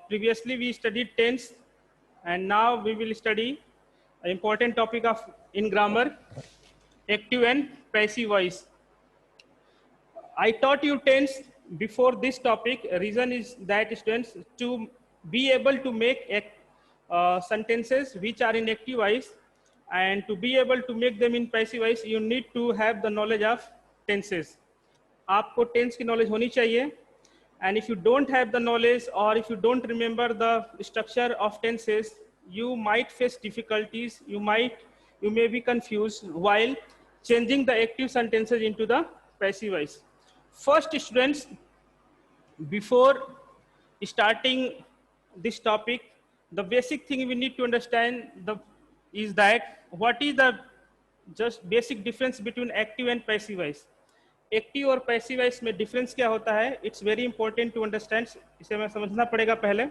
Previously we studied tense, and now we will study an important topic of in grammar, active and passive voice. I taught you tense before this topic. Reason is that students, to be able to make sentences which are in active voice, and to be able to make them in passive voice, you need to have the knowledge of tenses. आपको tense की knowledge होनी चाहिए. And if you don't have the knowledge, or if you don't remember the structure of tenses, you might face difficulties. You may be confused while changing the active sentences into the passive voice. First, students, before starting this topic, the basic thing we need to understand is that what is the just basic difference between active and passive voice. Active और passive voice में difference क्या होता है? It's very important to understand. इसे हमें समझना पड़ेगा पहले.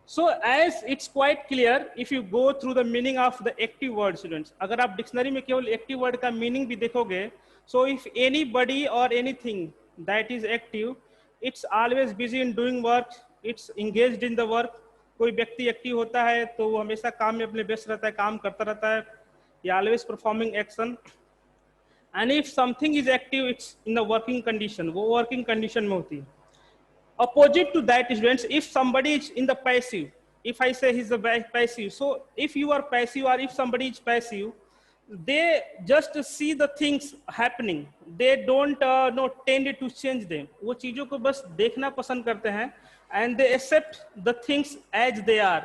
So as it's quite clear if you go through the meaning of the active word. Students, अगर आप डिक्शनरी में केवल एक्टिव वर्ड का मीनिंग भी देखोगे, सो इफ एनी बडी और anything that is active, it's always busy in doing work, it's engaged in the work. कोई व्यक्ति एक्टिव होता है तो वो हमेशा काम में अपने व्यस्त रहता है, काम करता रहता है, या always performing action. And if something is active, it's in the working condition. वो working condition में होती है. Opposite to that, students, if somebody is in the passive, if I say he's a passive, so if you are passive or if somebody is passive, they just see the things happening. They don't tend to change them. वो चीजों को बस देखना पसंद करते हैं, and they accept the things as they are.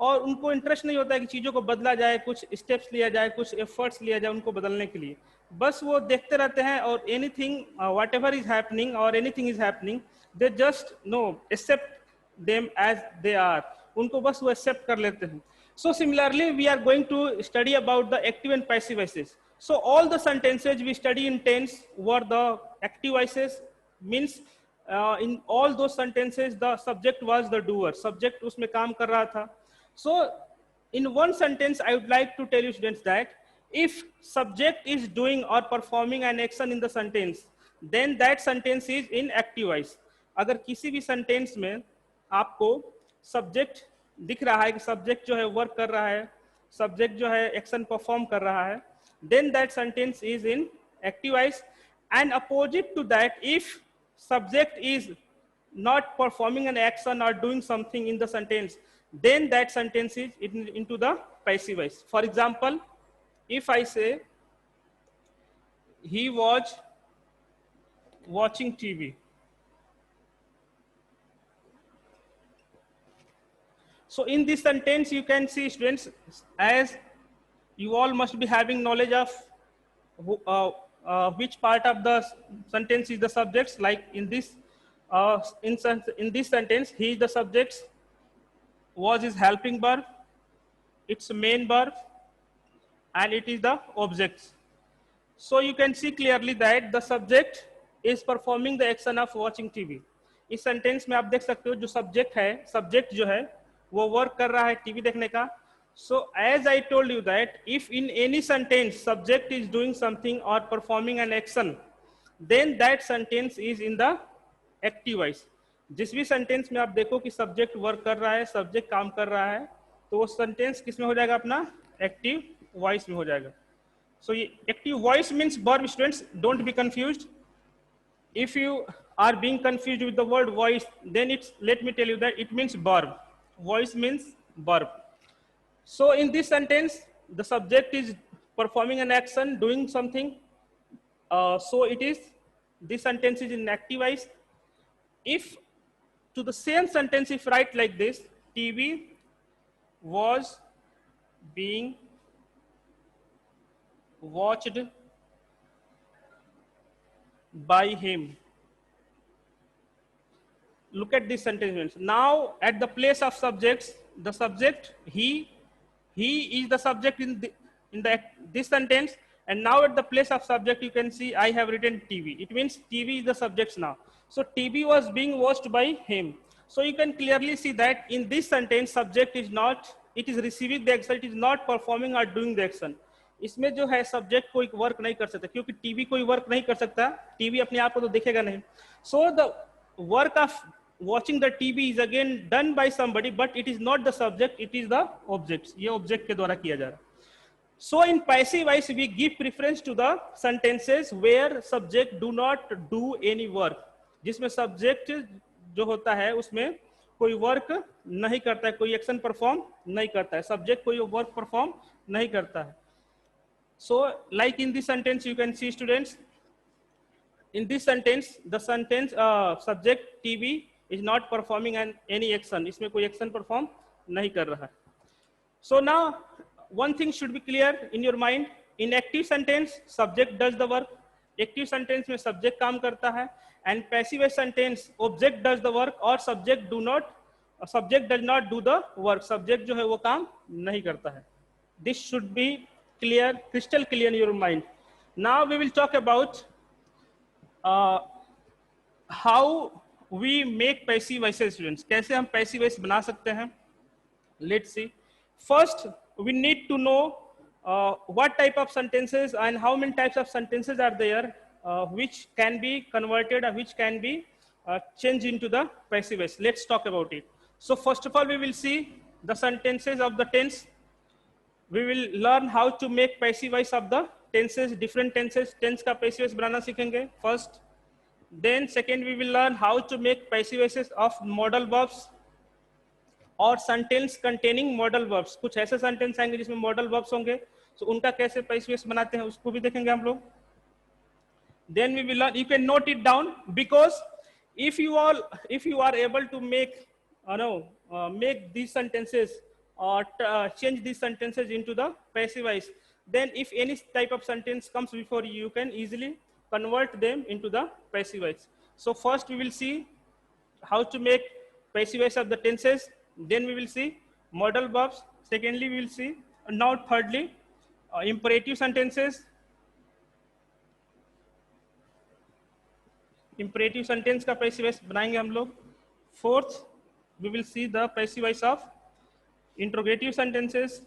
और उनको इंटरेस्ट नहीं होता है कि चीजों को बदला जाए, कुछ स्टेप्स लिया जाए, कुछ एफर्ट्स लिया जाए उनको बदलने के लिए. बस वो देखते रहते हैं, और anything whatever is happening और anything is happening, they just no accept them as they are. उनको बस वो एक्सेप्ट कर लेते हैं. So similarly we are going to study about the active and passive voices. So all the sentences we study in tense were the active voices. Means in all those sentences the subject was the doer. Subject उसमें काम कर रहा था. So in one sentence, I would like to tell you students that if subject is doing or performing an action in the sentence, then that sentence is in active voice. अगर किसी भी sentence में आपको subject दिख रहा है कि subject जो है work कर रहा है, subject जो है action perform कर रहा है, then that sentence is in active voice. And opposite to that, if subject is not performing an action or doing something in the sentence, then that sentence is into the passive voice. For example, if I say he was watching TV, so in this sentence you can see, students, as you all must be having knowledge of which part of the sentence is the subjects. Like in this sentence, he is the subjects, was is helping verb, its main verb, and it is the objects. So you can see clearly that the subject is performing the action of watching TV. इस sentence में आप देख सकते हो जो subject है, subject जो है वो वर्क कर रहा है टीवी देखने का. So as I told you that if in any sentence subject is doing something or performing an action, then that sentence is in the active voice. जिस भी सेंटेंस में आप देखो कि सब्जेक्ट वर्क कर रहा है, सब्जेक्ट काम कर रहा है, तो वो सेंटेंस किस में हो जाएगा? अपना एक्टिव वॉइस में हो जाएगा. सो ये active voice means verb. Students, don't be confused. If you are being confused with the word voice, then it's, let me tell you that it means verb. Voice means verb. So in this sentence the subject is performing an action, doing something. So it is, this sentence is in active voice. If to the same sentence, if write like this, TV was being watched by him. Look at this sentence. Now at the place of subjects, the subject he is the subject in this sentence, and now at the place of subject you can see I have written TV. It means TV is the subject now. So TV was being watched by him. So you can clearly see that in this sentence subject is not, it is receiving the action, it is not performing or doing the action. इसमें जो है subject कोई work नहीं कर सकता, क्योंकि TV कोई work नहीं कर सकता, टीवी अपने आप को तो देखेगा नहीं. So the work of watching the TV is again done by somebody, but it is not the subject, it is the objects. ये object के द्वारा किया जा रहा है. So in passive voice, we give preference to the sentences where subject do not do any work. जिसमें subject जो होता है उसमें कोई work नहीं करता है, कोई action perform नहीं करता है, subject कोई work perform नहीं करता है. So like in this sentence you can see students, in this sentence the sentence subject TV is not performing any action. इसमें कोई action perform नहीं कर रहा है. So now one thing should be clear in your mind. In active sentence, subject does the work. Active sentence में subject काम करता है, and passive sentence, object does the work or subject does not do the work. Subject जो है वो काम नहीं करता है. This should be clear, crystal clear in your mind. Now we will talk about how we make passive voices, students. कैसे हम passive voice बना सकते हैं? Let's see. First, we need to know what type of sentences and how many types of sentences are there which can be converted or which can be changed into the passive voice. Let's talk about it. So first of all, we will see the sentences of the tense. We will learn how to make passive voice of the tenses, different tenses. Tense का passive voice बनाना सीखेंगे first. Then second, we will learn how to make passive voices of modal verbs और sentence containing modal verbs. कुछ ऐसे sentence आएंगे जिसमें modal verbs होंगे, तो उनका कैसे पैसिव वॉइस बनाते हैं उसको भी देखेंगे हम लोग. Then we will learn, you can note it down, because if you are able to make these sentences or change these sentences into the passive voice, then if any type of sentence comes before you, you can easily convert them into the passive voice. So first we will see how to make passive voice of the tenses. Then we will see modal verbs. Secondly, we will see, now thirdly, imperative sentences. Imperative sentence का passive voice बनाएंगे हम लोग. Fourth, we will see the passive voice of interrogative sentences.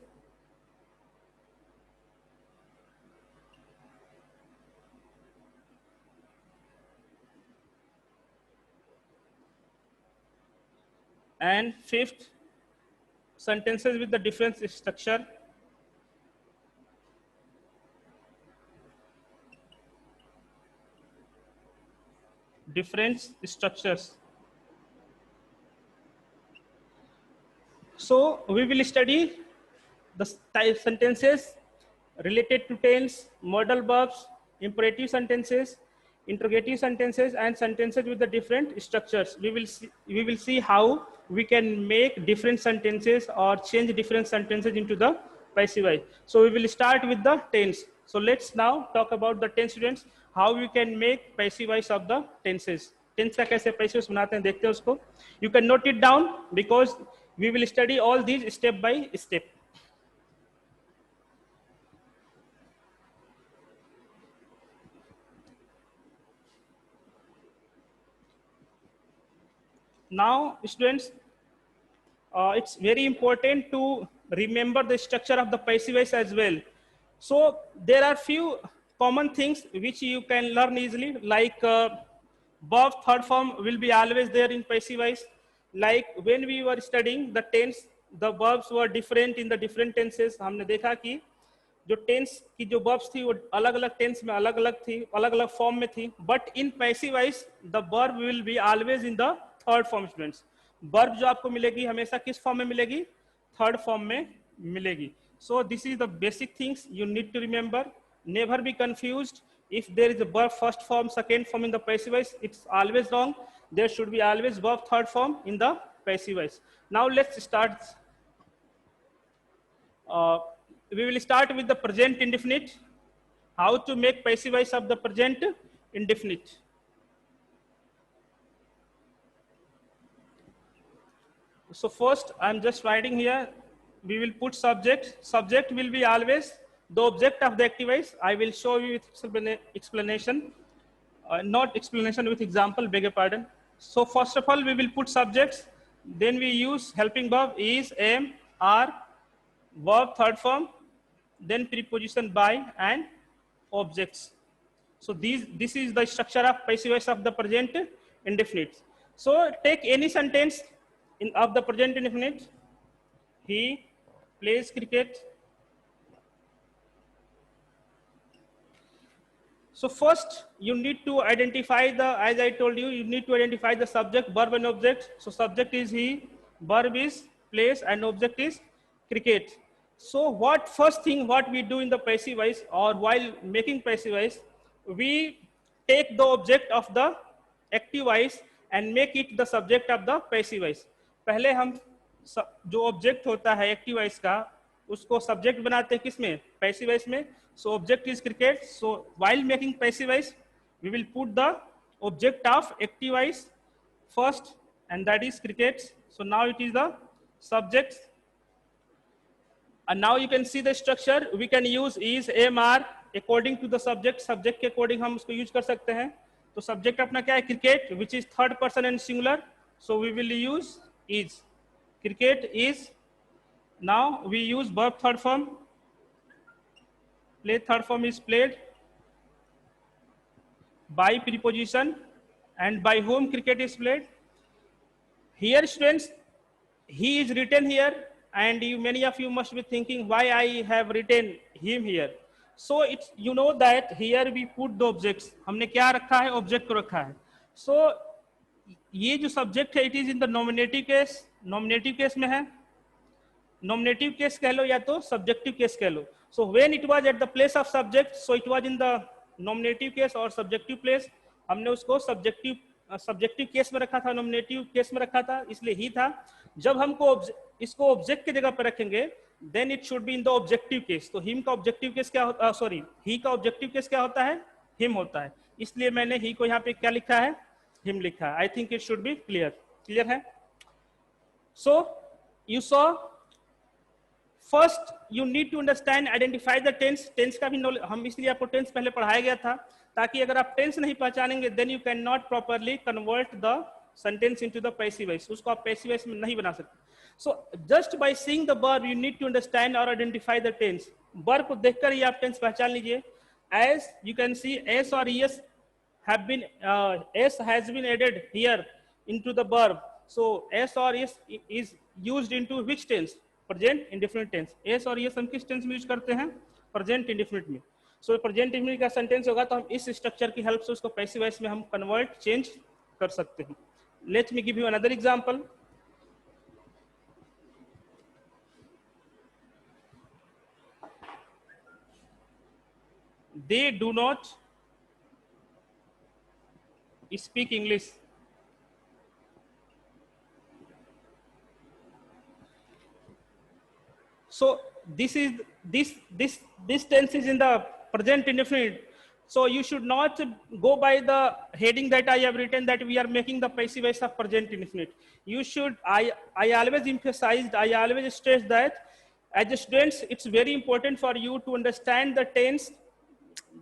And fifth, sentences with the different structure. Different structures. So we will study the sentences related to tense, modal verbs, imperative sentences, interrogative sentences, and sentences with the different structures. We will see how we can make different sentences or change different sentences into the passive voice. So we will start with the tense. So let's now talk about the tense, students. How we can make passive voice of the tenses. Tense का कैसे passive voice बनाते हैं देखते हैं उसको. You can note it down because we will study all these step by step. Now, students, it's very important to remember the structure of the passive voice as well. So there are few common things which you can learn easily, like verb third form will be always there in passive voice. Like when we were studying the tense, the verbs were different in the different tenses. हमने देखा कि जो tense की जो verbs थी वो अलग अलग टेंस में अलग अलग थी, अलग अलग फॉर्म में थी. But in passive voice the verb will be always in the third form. Students, verb जो आपको मिलेगी हमेशा किस फॉर्म में मिलेगी? थर्ड फॉर्म में मिलेगी. So this is the basic things you need to remember. Never be confused if there is a verb first form, second form in the passive voice. It's always wrong. There should be always verb third form in the passive voice. Now let's start. We will start with the present indefinite. How to make passive voice of the present indefinite. So first, I'm just writing here. We will put subject. Subject will be always the object of the active voice. I will show you with explanation, not explanation, with example, beg your pardon. So first of all, we will put subjects. Then we use helping verb is, am, are, verb third form, then preposition by and objects. So this is the structure of passive voice of the present indefinite. So take any sentence of the present indefinite. He plays cricket. So first you need to identify the, as I told you, you need to identify the subject, verb and object. So subject is he, verb is plays, and object is cricket. So what first thing what we do in the passive voice or while making passive voice, we take the object of the active voice and make it the subject of the passive voice. पहले हम जो object होता है active voice का उसको subject बनाते हैं किसमें, पैसिव वॉइस में. So object is cricket. So while making passive voice we will put the object of active voice first, and that is cricket. So now it is the subject, and now you can see the structure. We can use is, am, are according to the subject. Subject के according हम उसको use कर सकते हैं. तो subject अपना क्या है, cricket, which is third person and singular. So we will use is. Cricket is. Now we use verb third form. Play third form is played. By preposition, and by whom cricket is played. Here students, he is written here, and many of you must be thinking why I have written him here. So it's, you know that here we put the objects. हमने क्या रखा है, object को रखा है. So ये जो subject है, it is in the nominative case. Nominative case में है, नॉमिनेटिव केस कह लो या तो सब्जेक्टिव केस कह लो. So when it was at the place of subject, so it was in the nominative case और सब्जेक्टिव प्लेस. हमने उसको सब्जेक्टिव केस में रखा था, नॉमिनेटिव केस में रखा था, इसलिए ही था. जब हमको इसको ऑब्जेक्ट की जगह पर रखेंगे, then it should be in the objective case. तो हिम का ऑब्जेक्टिव केस क्या होता है, सॉरी ही का ऑब्जेक्टिव केस क्या होता है, हिम होता है. इसलिए मैंने ही को यहाँ पे क्या लिखा है, हिम लिखा है. I think it should be clear. Clear है. So you saw, first you need to understand, identify the tense. Tense का भी नॉलेज, हम इसलिए आपको टेंस पहले पढ़ाया गया था, ताकि अगर आप टेंस नहीं पहचानेंगे, then you can not properly convert the sentence into the passive voice. उसको आप पैसिव वॉइस में नहीं बना सकते. So just by seeing the verb you need to understand और आइडेंटिफाई द टेंस. वर्ब को देखकर ही आप टेंस पहचान लीजिए. As you can see, S और ES have been s has been added here into the verb. So s or s is used into which tense, present indefinite tense. s और s हम किस tense में use करते हैं, present indefinite में. सो present indefinite का sentence होगा तो हम इस स्ट्रक्चर की हेल्प से उसको पैसिव वॉइस में हम कन्वर्ट, चेंज कर सकते हैं. Let me give you another example. They do not speak English. So this tense is in the present indefinite. So you should not go by the heading that I have written, that we are making the passive voice of present indefinite. You should, I always emphasized, I always stress that as students, it's very important for you to understand the tense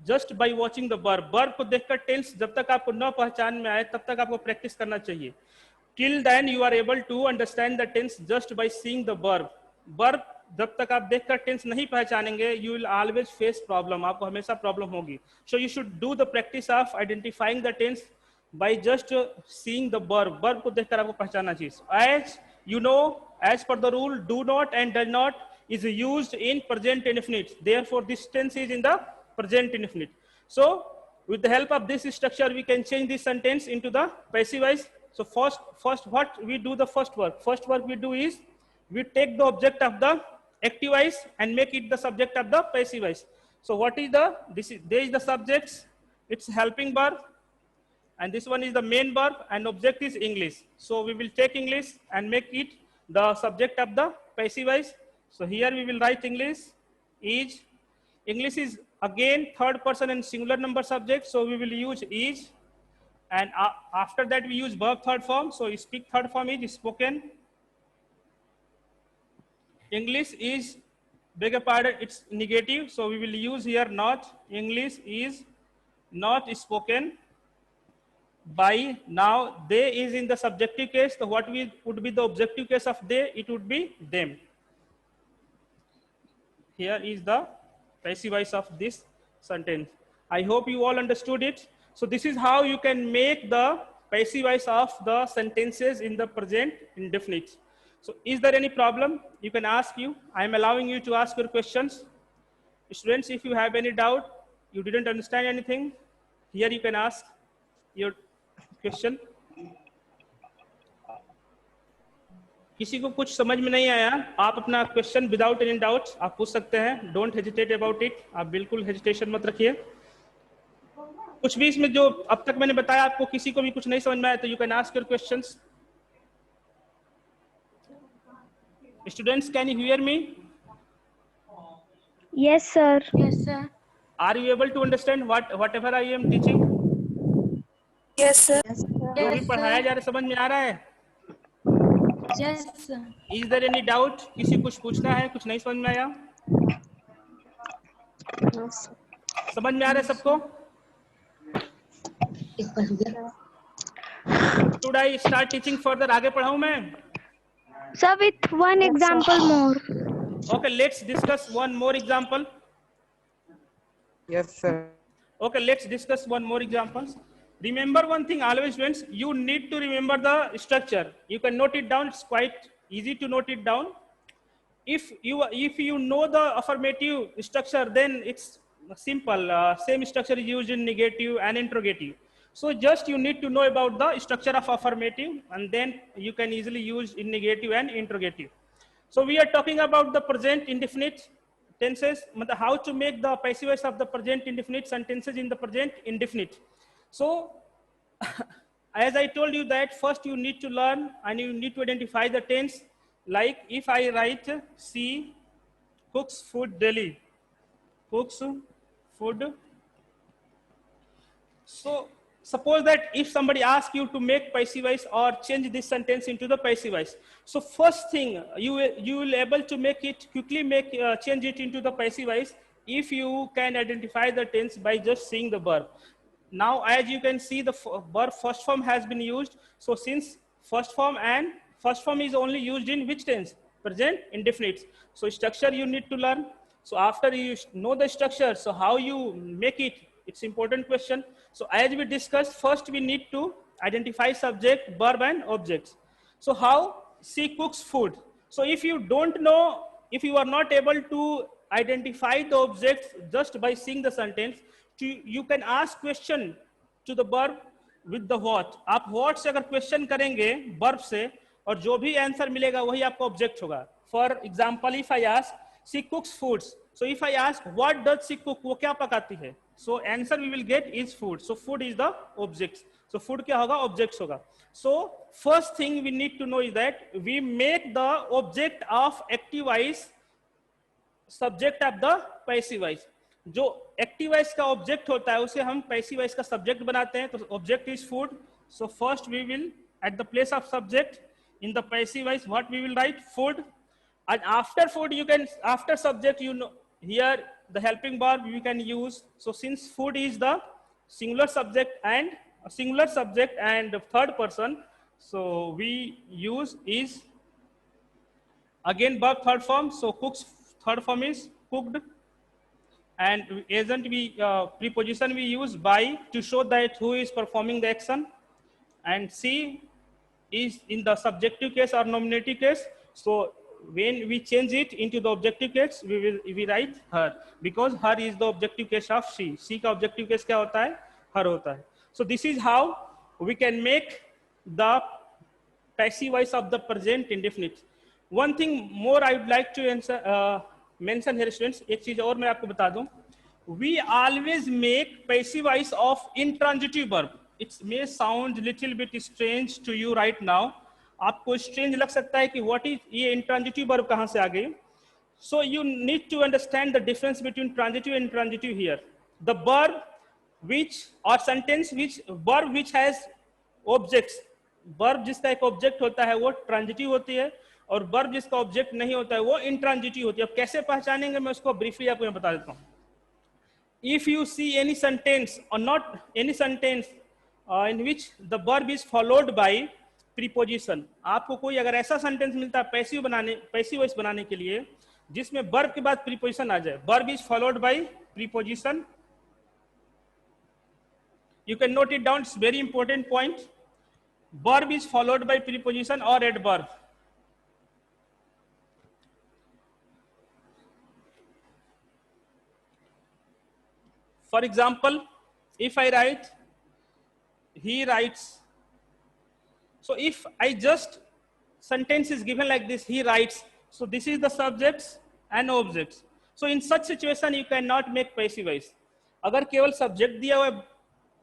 just by watching the verb. Verb को देखकर tense जब तक आपको न पहचान में आए तब तक आपको प्रैक्टिस करना चाहिए. Till then you are able to understand the tense just by seeing the verb. Verb जब तक आप देखकर टेंस नहीं पहचानेंगे, you will always face problem. आपको हमेशा प्रॉब्लम होगी. So you should do the practice of identifying the tense by just seeing the verb. Verb को देखकर आपको पहचानना चाहिए. As you know, as per the rule, do not and does not is used in present indefinite. Therefore this tense is in the present indefinite. So with the help of this structure we can change this sentence into the passive voice. So first what we do, the first work we do is we take the object of the active voice and make it the subject of the passive voice. So what is there is the subjects, it's helping verb, and this one is the main verb, and object is English. So we will take English and make it the subject of the passive voice. So here we will write English is. English is again third person and singular number subject, so we will use is, and after that we use verb third form. So speak third form is spoken. English is, beg your pardon, it's negative, so we will use here not. English is not spoken by. Now they is in the subjective case, so what would be the objective case of they? It would be them. Here is the passive voice of this sentence. I hope you all understood it. So this is how you can make the passive voice of the sentences in the present indefinite. So is there any problem? You can ask you. I am allowing you to ask your questions. Students, if you have any doubt, you didn't understand anything, here you can ask your question. किसी को कुछ समझ में नहीं आया, आप अपना question without any doubts आप पूछ सकते हैं. Don't hesitate about it. आप बिल्कुल हेजिटेशन मत रखिए. कुछ भी इसमें जो अब तक मैंने बताया आपको किसी को भी कुछ नहीं समझ में आया तो you can ask your questions. Students, can you hear me? Yes, sir. Yes, sir. Are you able to understand whatever I am teaching? Yes, sir. जो भी पढ़ाया जा रहा है समझ में आ रहा है? Yes, sir. Is there any doubt? किसी कुछ पूछना है, कुछ नहीं समझ में आया? समझ में आ रहा है सबको? Should I start teaching further? आगे पढ़ाऊं मैं? Sir, with one example more. Okay, let's discuss one more example. Yes, sir. Okay, let's discuss one more example. Remember one thing always, students, you need to remember the structure. You can note it down. It's quite easy to note it down. If you know the affirmative structure, then it's simple. Same structure is used in negative and interrogative. So just you need to know about the structure of affirmative, and then you can easily use in negative and interrogative. So we are talking about the present indefinite tenses, how to make the passive voice of the present indefinite sentences in the present indefinite. So as I told you that first you need to learn and you need to identify the tense. Like if I write, she cooks food daily, cooks food. So suppose that if somebody asks you to make passive voice or change this sentence into the passive voice, so first thing you will able to make it quickly change it into the passive voice if you can identify the tense by just seeing the verb. Now as you can see, the verb first form has been used. So since first form is only used in which tense? Present indefinite. So structure you need to learn. So after you know the structure, so how you make it, it's important question. So as we discussed, first we need to identify subject, verb and objects. So how? She cooks food. So if you don't know, if you are not able to identify the objects just by seeing the sentence, you can ask question to the verb with the what. आप what से अगर question करेंगे verb से, और जो भी answer मिलेगा वही आपका ऑब्जेक्ट होगा. For example if I ask she cooks foods, so if I ask what does she cook, वो क्या पकाती है, so answer we will get is food. So food is the object. So food क्या होगा? Object होगा. So first thing we need to know is that we make the object of active voice subject of the passive voice. जो active voice का object होता है उसे हम passive voice का सब्जेक्ट बनाते हैं. तो object is food. So first we will at the place of subject in the passive voice what we will write? Food. And after food you can, after subject, you know, here the helping verb we can use. So since food is the singular subject and the third person, so we use is again verb third form. So cooks third form is cooked, and agent we preposition we use by to show that who is performing the action, and see is in the subjective case or nominative case. So when we change it into the objective case, we write her, because her is the objective case of she. She का objective case क्या होता है? her होता है. So this is how we can make the passive voice of the present indefinite. One thing more I would like to mention here, students. एक चीज और मैं आपको बता दूं. We always make passive voice of intransitive verb. It may sound little bit strange to you right now. आपको strange लग सकता है कि what is ये intransitive verb कहाँ से आ गई? So you need to understand the difference between transitive and intransitive here. The verb which or sentence which verb which has objects, verb जिसका एक object होता है वो transitive होती है, और verb जिसका object नहीं होता है वो intransitive होती है. अब कैसे पहचानेंगे मैं उसको briefly आपको मैं बता देता हूँ. If you see any sentence or not any sentence in which the verb is followed by preposition, आपको कोई अगर ऐसा सेंटेंस मिलता है पैसिव वॉइस बनाने के लिए जिसमें verb के बाद preposition आ जाए, verb is followed by preposition, you can note it down. It's very important point. verb is followed by preposition or adverb. For example, if I write, he writes. So if I just sentence is given like this, he writes. So this is the subjects and objects. So in such situation you cannot make passive voice. अगर केवल subject दिया हुआ है,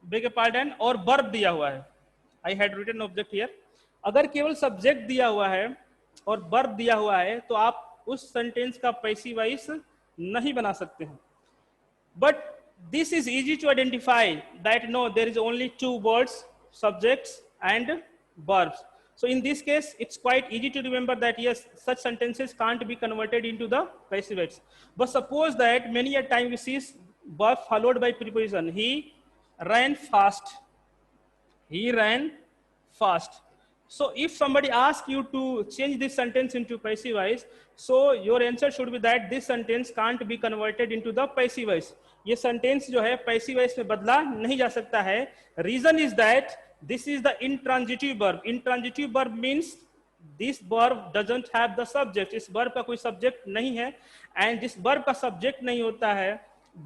beg your pardon, और verb दिया हुआ है, I had written object here. अगर केवल subject दिया हुआ है और verb दिया हुआ है, तो आप उस sentence का passive voice नहीं बना सकते हैं. But this is easy to identify that no, there is only two words, subjects and verbs. So in this case, it's quite easy to remember that yes, such sentences can't be converted into the passive voice. But suppose that many a time we see verb followed by preposition. He ran fast. He ran fast. So if somebody asks you to change this sentence into passive voice, so your answer should be that this sentence can't be converted into the passive voice. ये sentence जो है passive voice में बदला नहीं जा सकता है. Reason is that this is the intransitive verb. Intransitive verb means this verb doesn't have the subject. इस verb का कोई subject नहीं है, and जिस verb का subject नहीं होता है,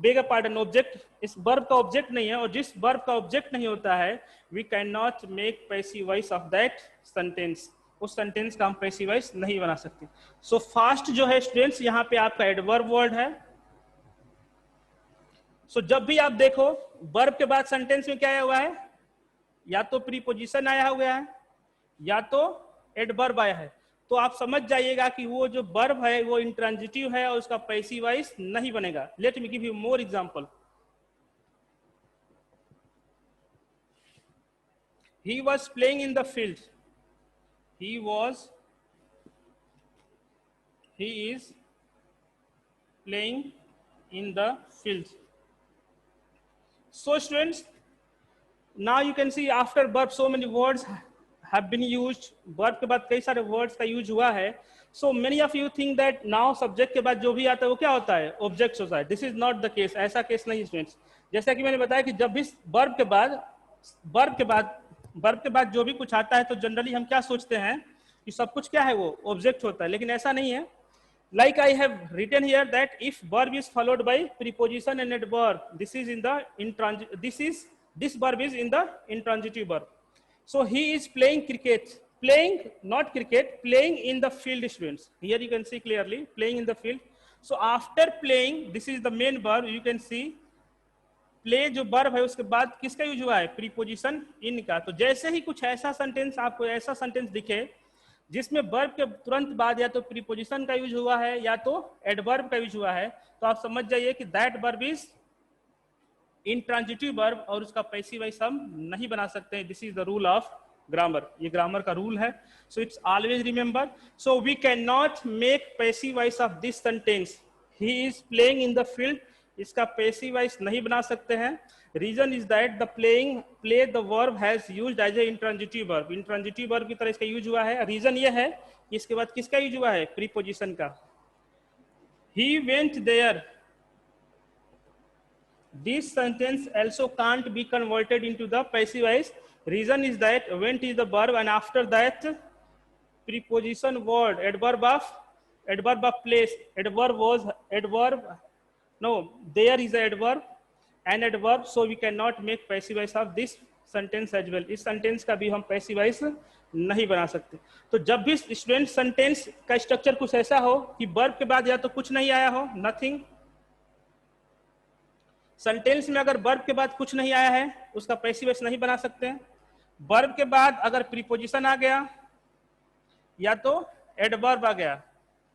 beg your pardon, object, इस verb का object नहीं है, और जिस verb का object नहीं होता है, we cannot make passive voice of that sentence. उस sentence का हम passive voice नहीं बना सकते. So fast जो है students, यहाँ पे आपका adverb word है. So जब भी आप देखो verb के बाद sentence में क्या आया हुआ है, या तो preposition आया हुआ है या तो adverb आया है, तो आप समझ जाइएगा कि वो जो verb है वो intransitive है और उसका passive voice नहीं बनेगा. Let me give you more example. He was playing in the field. He is playing in the field. So students, now you can see after verb so many words have been used. Verb के बाद कई सारे words का use हुआ है. So many of you think that now subject के बाद जो भी आता है वो क्या होता है, objects होता है. This is not the case. ऐसा केस नहीं students. जैसा कि मैंने बताया कि जब भी verb के बाद जो भी कुछ आता है तो जनरली हम क्या सोचते हैं कि सब कुछ क्या है, वो ऑब्जेक्ट होता है, लेकिन ऐसा नहीं है. Like I have written here that if verb is followed by preposition and adverb, this verb is in the intransitive verb. So he is playing cricket. Playing, not cricket, playing in the field, students. Here you can see clearly, playing in the field. So after playing, this is the main verb. You can see play जो verb है उसके बाद किसका use हुआ है, preposition इन का. तो जैसे ही कुछ ऐसा सेंटेंस आपको ऐसा सेंटेंस दिखे जिसमें वर्ब के तुरंत बाद या तो प्रीपोजिशन का यूज हुआ है या तो एडवर्ब का यूज हुआ है, तो आप समझ जाइए कि that verb is intransitive verb और उसका पैसिव वॉइस हम नहीं बना सकते हैं. This is the rule of grammar. ये ग्रामर का रूल है. So it's always remember. So we can not make passive voice of this sentence. He is playing in the field, इसका पैसिव वॉइस नहीं बना सकते हैं. Reason is that the play the verb has used as a intransitive verb. Intransitive verb की तरह इसका use हुआ है. रीजन ये है कि इसके बाद किसका यूज हुआ है, प्रीपोजिशन का. He went there. This sentence also can't be converted into the passive voice. Reason is that went is the verb and after that preposition word, adverb of place. There is a adverb and adverb, so we cannot make passive voice of this sentence as well. इस sentence का भी हम passive voice नहीं बना सकते. तो जब भी स्टूडेंट सेंटेंस का स्ट्रक्चर कुछ ऐसा हो कि वर्ब के बाद या तो कुछ नहीं आया हो, नथिंग. सेंटेंस में अगर वर्ब के बाद कुछ नहीं आया है उसका पैसिव वॉइस नहीं बना सकते हैं. वर्ब के बाद अगर प्रीपोजिशन आ गया या तो एडवर्ब आ गया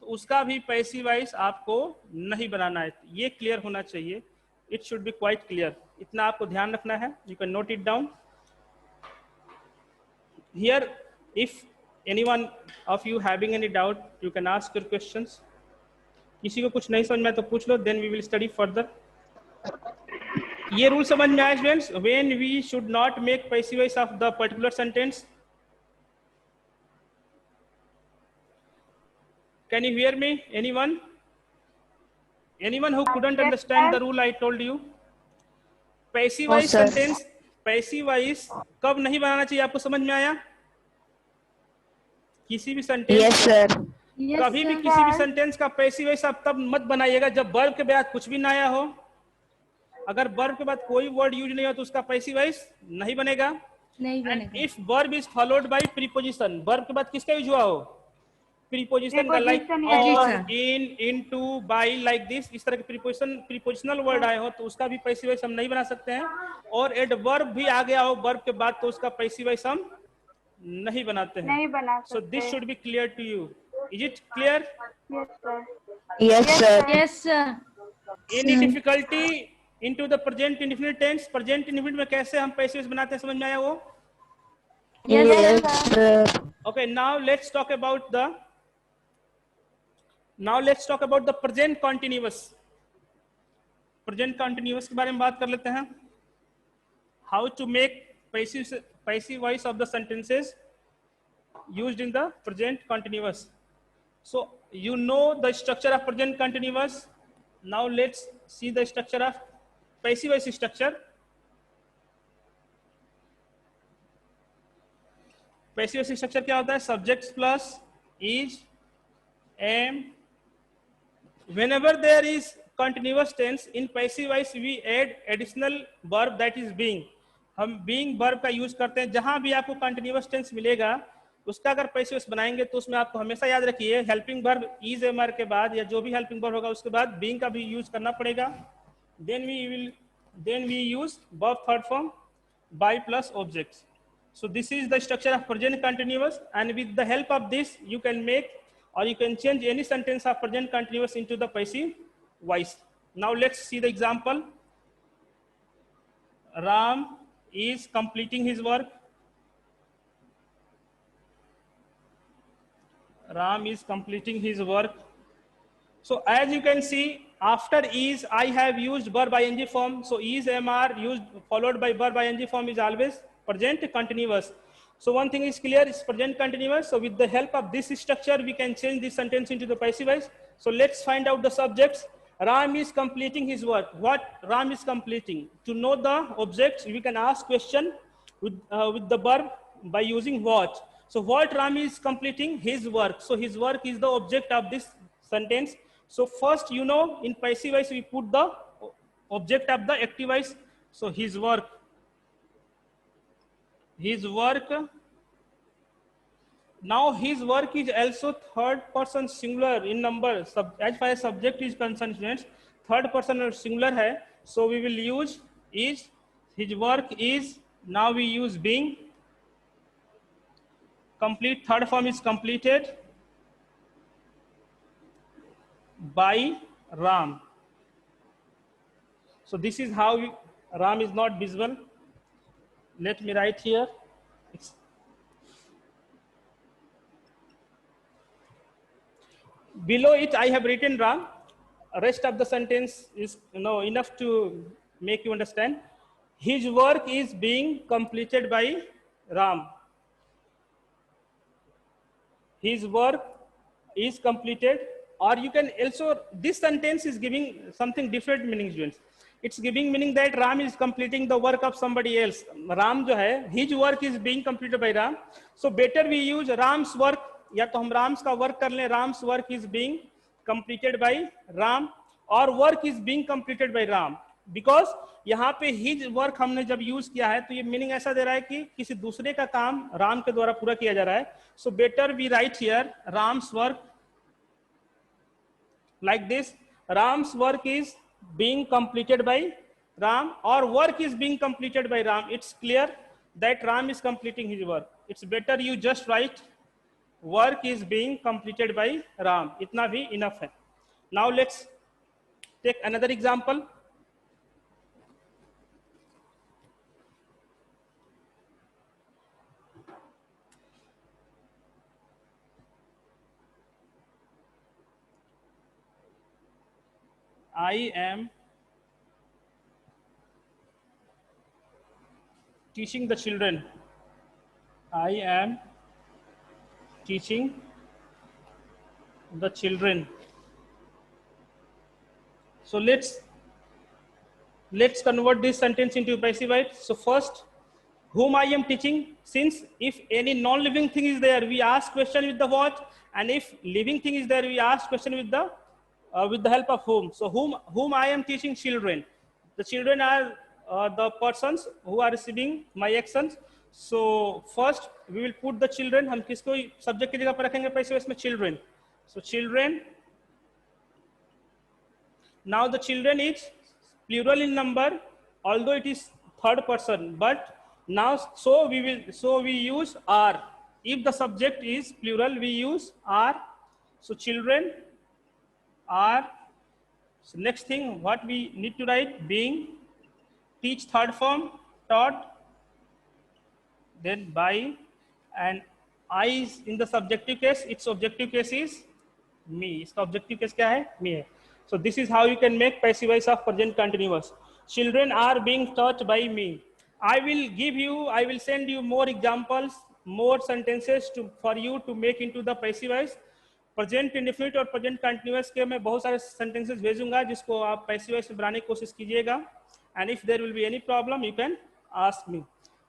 तो उसका भी पैसिव वॉइस आपको नहीं बनाना है. ये क्लियर होना चाहिए. It should be quite clear. इतना आपको ध्यान रखना है. You can note it down here. If anyone of you having any doubt you can ask your questions. किसी को कुछ नहीं समझ में तो पूछ लो, then we will study further. ये रूल समझ में आया students? When we should not make passive voice of the particular sentence. Can you hear me? Anyone who couldn't understand the rule I told you? Passive voice sentence, passive voice कब नहीं बनाना चाहिए आपको समझ में आया? किसी भी सेंटेंस Yes, sir. Yes, कभी भी sir. किसी भी सेंटेंस का पैसिव वॉइस आप तब मत बनाइएगा जब वर्ब के बाद कुछ भी ना आया हो। अगर वर्ब के बाद कोई वर्ड यूज नहीं हो तो उसका पैसिव वॉइस नहीं बनेगा। नहीं एंड बनेगा। If verb is followed by preposition, verb के बाद किसका यूज हुआ हो? प्रीपोजिशन का, लाइक और, इन, इनटू, बाय, लाइक दिस, इस तरह के प्रीपोजिशनल वर्ड आए हो तो उसका भी पैसिव वॉइस हम नहीं बना सकते हैं। और एडवर्ब भी आ गया हो वर्ब के बाद तो उसका पैसिव वॉइस हम नहीं बनाते हैं। So this should be clear to you. Is it clear? Yes, sir. Yes, sir. Any difficulty into the present indefinite tense? Present indefinite में कैसे हम पैसिव वॉइस बनाते हैं, समझ में आया वो? Yes, sir. Okay, now let's talk about the present continuous. Present continuous के बारे में बात कर लेते हैं. How to make passive voice of the sentences used in the present continuous. So you know the structure of present continuous. Now let's see the structure of passive voice structure. Passive voice structure क्या होता है? Subjects plus is, am. Whenever there is continuous tense in passive voice we add additional verb that is being. हम being verb का use करते हैं। जहां भी आपको continuous tense मिलेगा उसका अगर passive voice बनाएंगे तो उसमें आपको हमेशा याद रखिए helping verb is एम के बाद या जो भी helping verb होगा उसके बाद being का भी यूज करना पड़ेगा। then we use verb third form by plus objects. So this is the structure of present continuous, and with the help of this you can make or you can change any sentence of present continuous into the passive voice. Now let's see the example. Ram is completing his work. Ram is completing his work. So as you can see, after is I have used verb ing form. So is mr used followed by verb ing form is always present continuous. So one thing is clear, it's present continuous. So with the help of this structure, we can change this sentence into the passive voice. So let's find out the subjects. Ram is completing his work. What Ram is completing? To know the objects, we can ask question with the verb by using what. So what Ram is completing? His work. So his work is the object of this sentence. So first, you know, in passive voice, we put the object of the active voice. So his work. His work. Now his work is also third person singular in number. As far as subject is concerned, students, third person or singular hai. So we will use is. His work is. Now we use being. Complete, third form is completed by Ram. So this is how Ram is not visible. Let me write here. Below it, I have written Ram. Rest of the sentence is enough to make you understand. His work is being completed by Ram. His work is completed, or you can also, this sentence is giving something different meaning, students. It's giving meaning that Ram is completing the work of somebody else. Ram जो है, his work is being completed by Ram. So better we use Ram's work, या तो हम Ram's का work कर लें, Ram's work is being completed by Ram, और work is being completed by Ram. Because यहाँ पे his work हमने जब यूज किया है तो ये मीनिंग ऐसा दे रहा है कि किसी दूसरे का काम राम के द्वारा पूरा किया जा रहा है. So better we write here Ram's work like this. Ram's work is being completed by Ram, or work is being completed by Ram. It's clear that Ram is completing his work. It's better you just write work is being completed by Ram. Itna bhi enough hai. Now let's take another example. I am teaching the children. I am teaching the children. So let's convert this sentence into passive voice. So first, whom I am teaching. Since if any non-living thing is there, we ask question with the what, and if living thing is there, we ask question with the help of whom. So whom I am teaching? Children. The children are the persons who are receiving my actions. So first we will put the children. हम किसको subject की जगह पर रखेंगे पैसे इसमें? Children. So children. Now the children is plural in number, although it is third person, but now so we use are. If the subject is plural, we use are. So children are. So next thing, what we need to write? Being. Teach third form, taught, then by, and I is in the subjective case. Its objective case is me. इसका objective case क्या है? Me है. So this is how you can make passive voice of present continuous. Children are being taught by me. I will send you more examples, more sentences for you to make into the passive voice. Present indefinite और present continuous के मैं बहुत सारे sentences भेजूंगा जिसको आप passive voice में बनाने की कोशिश कीजिएगा. And if there will be any problem you can ask me.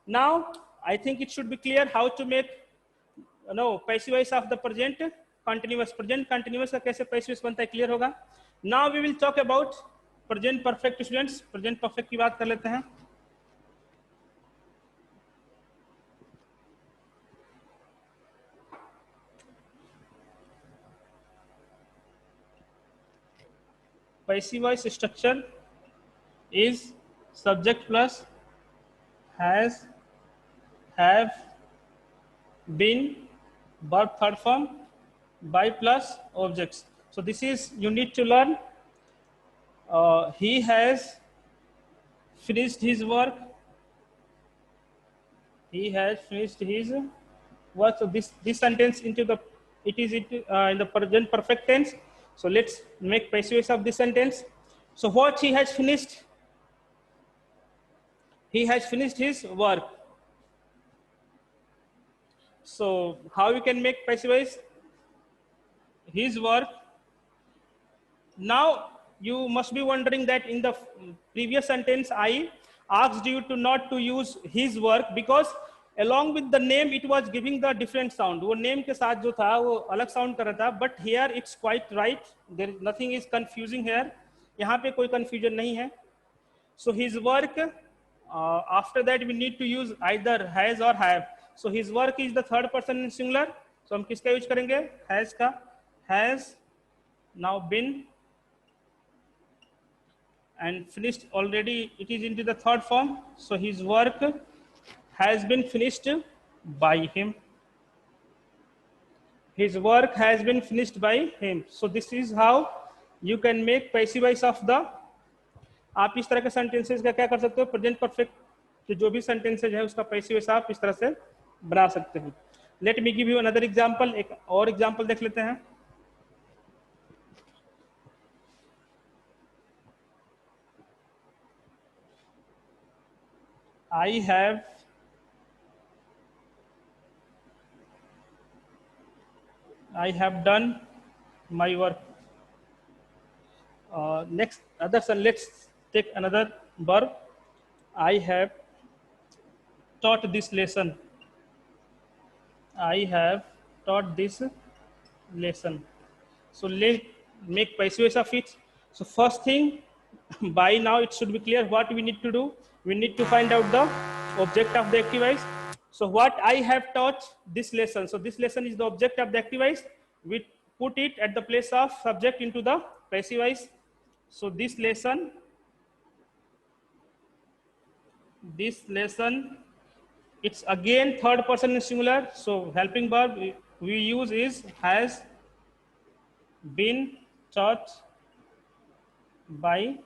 Now I think it should be clear how to make passive voice of the present continuous. Present continuous का कैसे passive voice बनता है clear होगा. Now we will talk about present perfect. Students present perfect की बात कर लेते हैं. Passive voice structure is subject plus has, have, been, verb third form, by plus objects. So this is you need to learn. He has finished his work. He has finished his work. So this sentence in the present perfect tense. So let's make passive voice of this sentence. So what he has finished? He has finished his work. So how you can make passive voice? His work. Now you must be wondering that in the previous sentence I asked you to not to use his work because along with the name it was giving the different sound. वो name के साथ जो था वो अलग sound कर रहा था. But here it's quite right. There is nothing is confusing here. यहाँ पे कोई confusion नहीं है. So his work. After that we need to use either has or have. So his work is the third person in singular. So हम किसका use करेंगे? Has का. Has now been and finished already. It is into the third form. So his work has been finished by him. His work has been finished by him. So this is how you can make passive voice of the. आप इस तरह के sentences का क्या कर सकते हो? Present perfect के जो भी sentences है उसका passive voice आप इस तरह से बना सकते हैं. Let me give you another example. एक और example देख लेते हैं. I have done my work. Next, let's take another verb. I have taught this lesson. I have taught this lesson. So let's make passive voice of it. So first thing, by now it should be clear what we need to do. We need to find out the object of the active voice. So what I have taught this lesson. So this lesson is the object of the active voice. We put it at the place of subject into the passive voice. So this lesson, it's again third person in singular. So helping verb we use is has been taught by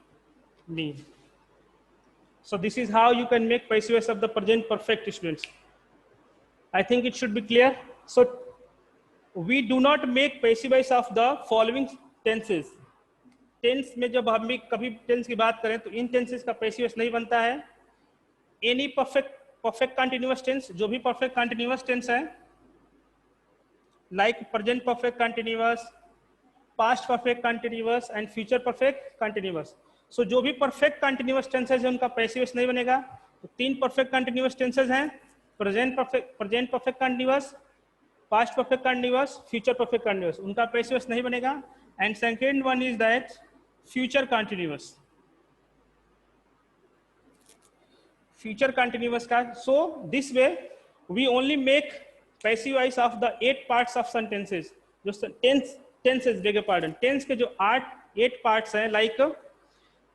me. So this is how you can make passive voice of the present perfect, students. I think it should be clear. So we do not make passive voice of the following tenses. Tense में जब हम भी कभी tense की बात करें तो इन टेंसेस का पैसिव वॉइस नहीं बनता है. एनी परफेक्ट कंटिन्यूअस टेंस, जो भी परफेक्ट कंटिन्यूअस टेंस है, like present perfect continuous, past perfect continuous and future perfect continuous. So जो भी परफेक्ट कंटिन्यूअस टेंसेस है उनका पैसिव वॉइस नहीं बनेगा. तो 3 परफेक्ट कंटिन्यूअस टेंसेस हैं, present perfect continuous, past perfect continuous, future perfect continuous, उनका पैसिव वॉइस नहीं बनेगा। And second one is that future continuous, future continuous का। So this way we only make passive voice of the 8 parts of sentences, जो tenses beg pardon, tense के जो 8 parts हैं, like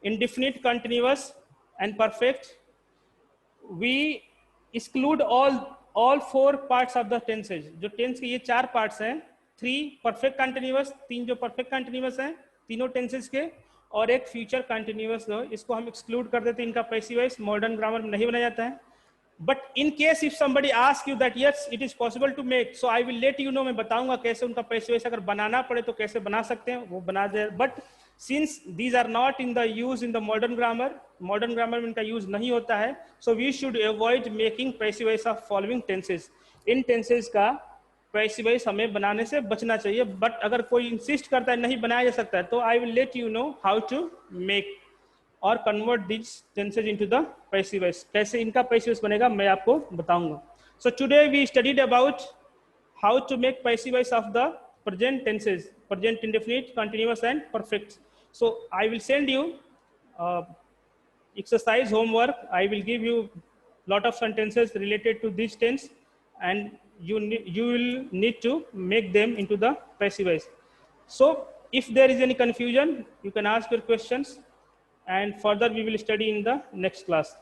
indefinite, continuous and perfect, we exclude all 4 parts of the tenses. जो tense के ये 4 parts हैं, 3 perfect continuous, 3 जो perfect continuous हैं तीनों टेंसेज के, और एक फ्यूचर कंटिन्यूअस, इसको हम एक्सक्लूड कर देते हैं, इनका पैसिव वॉइस मॉडर्न ग्रामर में नहीं बनाया जाता है। But in case if somebody ask you that yes it is possible to make, so I will let you know, मैं बताऊंगा कैसे उनका पैसिव वॉइस अगर बनाना पड़े तो कैसे बना सकते हैं, वो बना दे। But since these are not in the use in the modern grammar में इनका यूज नहीं होता है, so we should avoid making passive voice of following tenses. इन टेंसेज का पैसिव वॉइस हमें बनाने से बचना चाहिए। बट अगर कोई इंसिस्ट करता है नहीं बनाया जा सकता है, तो I will let you know how to make और convert this tenses into the passive voice. कैसे इनका पैसिव वॉइस बनेगा मैं आपको बताऊंगा। So today we studied about how to make passive voice of the present tenses, present indefinite, continuous and perfect. So I will send you exercise homework. I will give you lot of sentences related to this tense, and you will need to make them into the passive voice. So if there is any confusion, you can ask your questions, and further we will study in the next class.